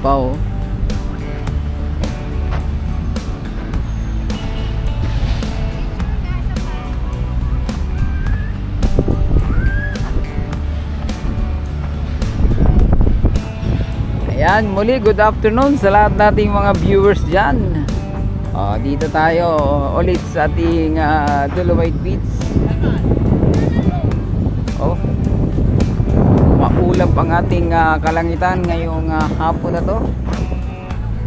pa oh. Ayan, muli good afternoon sa lahat nating mga viewers dyan. Dito tayo ulit sa ating Dolomite Beach. Maulap ang ating kalangitan ngayong hapon na to.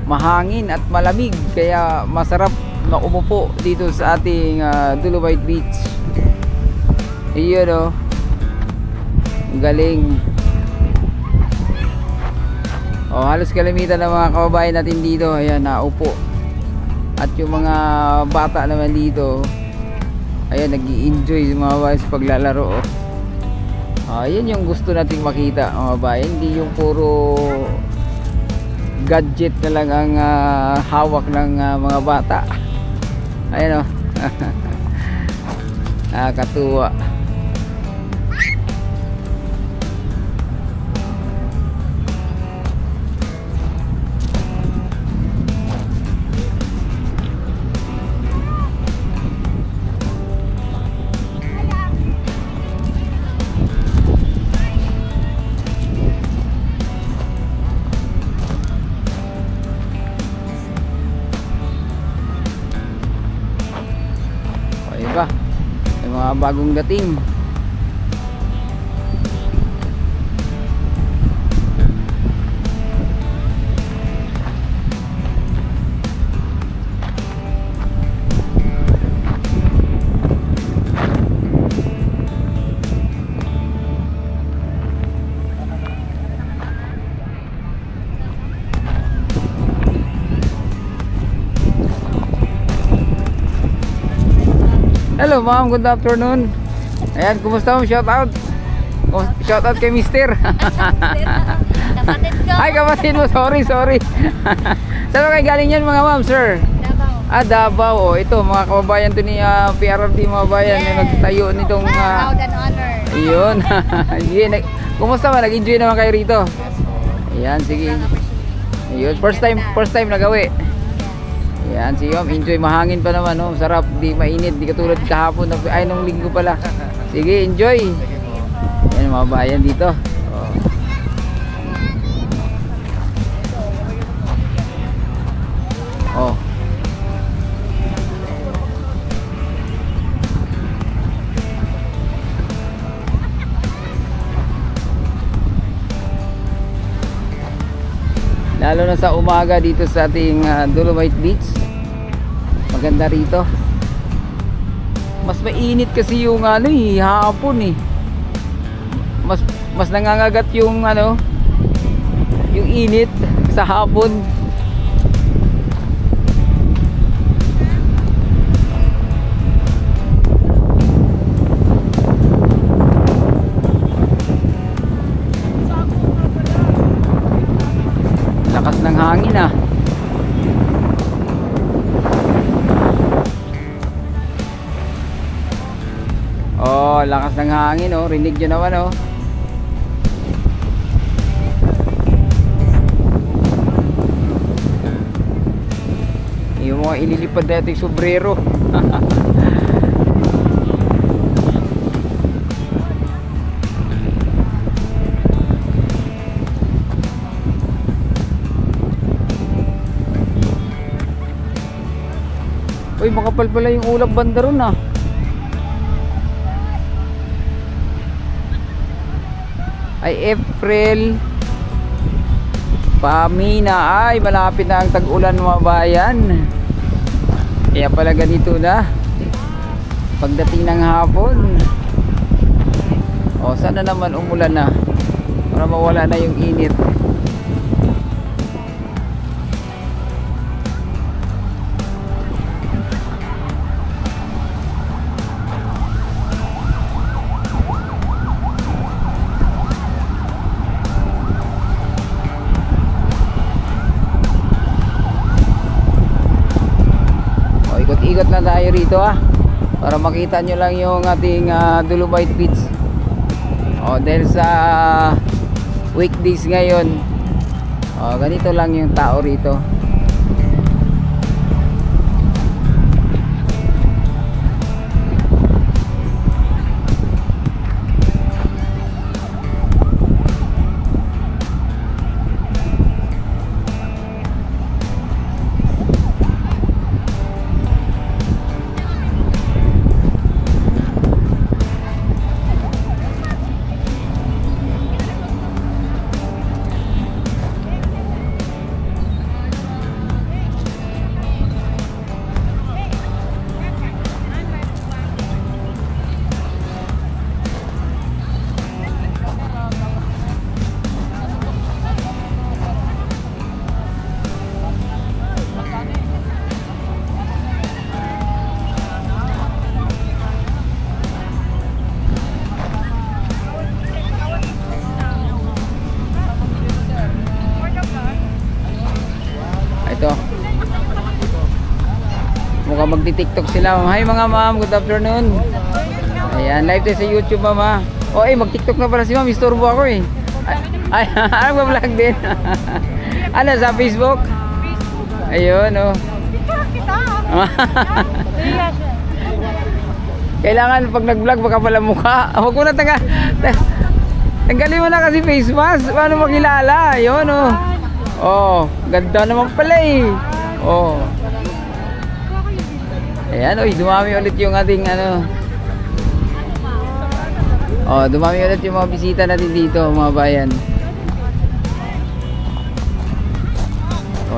Mahangin at malamig, kaya masarap na umupo dito sa ating Dolomite Beach. Iyon ang galing. Halos kalimitan ng mga kababayan natin dito, ayan, naupo. At yung mga bata naman dito, ayan, nag-i-enjoy mga kababayan sa paglalaro. Ayan yung gusto nating makita mga kababayan, hindi yung puro gadget na lang ang hawak ng mga bata. Ayan nakakatuwa. Iba, may mga bagong dating. Hello ma'am, good afternoon. Ayan, kumusta mo? Shout out. Shout out kay Mister. Kapatid ko. Ay, kapatid mo, sorry. Saan kayo galing yan mga ma'am, sir? Davao. Davao. Ito, mga kababayan to ni PRRD mga bayan, Yes. na nagtayo nitong Proud and honor. Iyon. Kumusta ba? Nag-enjoy naman kayo rito? Ayan, sige. Iyon, first time nagawi. Yan, sige ma'am, enjoy, mahangin pa naman, sarap, di mainit, di katulad kahapon, ay nung linggo pala. Sige, enjoy. Yan mga bayan dito. Lalo na sa umaga dito sa ating Dolomite Beach. Maganda rito. Mas mainit kasi yung hapon Mas nangangagat yung yung init sa hapon. Lakas ng hangin lakas ng hangin rinig nyo naman yung mga ililipad natin sobrero. Uy, makapal pala yung ulap banda ron Ay, April Pamina. Ay, malapit na ang tag-ulan mga bayan. Kaya pala ganito na pagdating ng hapon. Sana naman umulan na para mawala na yung init. Ikot na tayo rito para makita nyo lang yung ating Dolomite Beach. Dahil sa weekdays ngayon Ganito lang yung tao rito. Ito. Mukhang magti-TikTok sila. Hi mga ma'am, good afternoon. Ayan, live tayo sa YouTube mama. Mag-TikTok na pala si ma'am. Istorbo ako eh. Ay, vlog din. Ano, sa Facebook? Ayun, oh. Kailangan pag nag-vlog baka pala mukha. Huwag mo na tanggalin mo na kasi face mask. Paano makilala? Ayun, oh. Ganda naman pala eh. Ayan, dumami ulit yung ating dumami ulit yung mga bisita natin dito, mga bayan.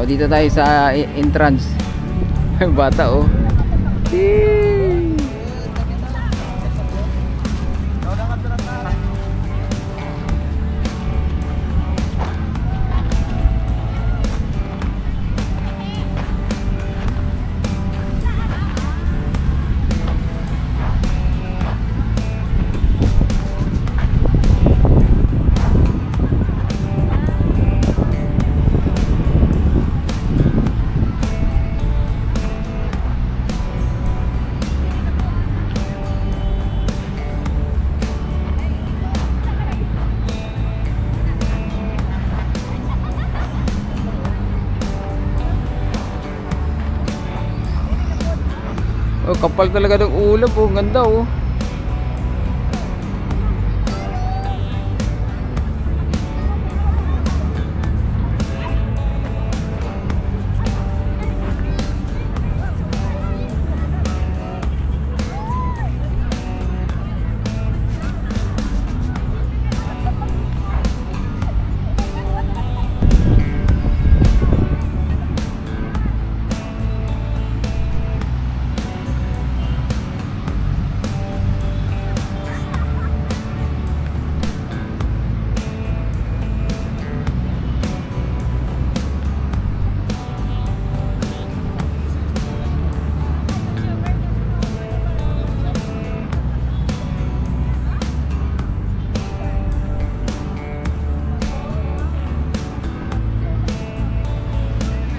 Dito tayo sa entrance. Bata kapal talaga ng ulap, ganda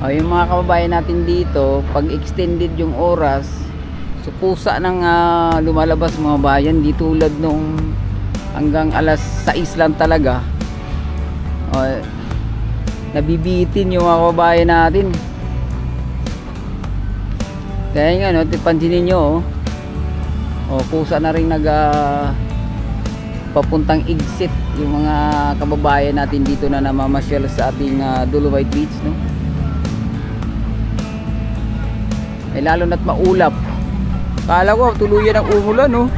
yung mga kababayan natin dito, pag extended yung oras, so kusa ng lumalabas mga bayan, di tulad nung hanggang alas 6 lang talaga. Nabibitin yung mga kababayan natin. Kaya nga pansinin nyo kusa na rin papuntang exit yung mga kababayan natin dito na namamasyal sa ating Dolomite Beach, lalo na't maulap. Kala ko tuluyan ang umulan,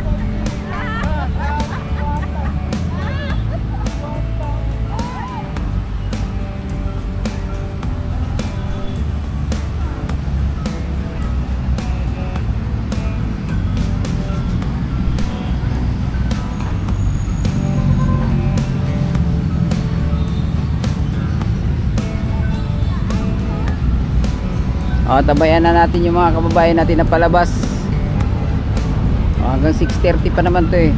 tabayan na natin yung mga kababayan natin na palabas. Hanggang 6:30 pa naman to eh.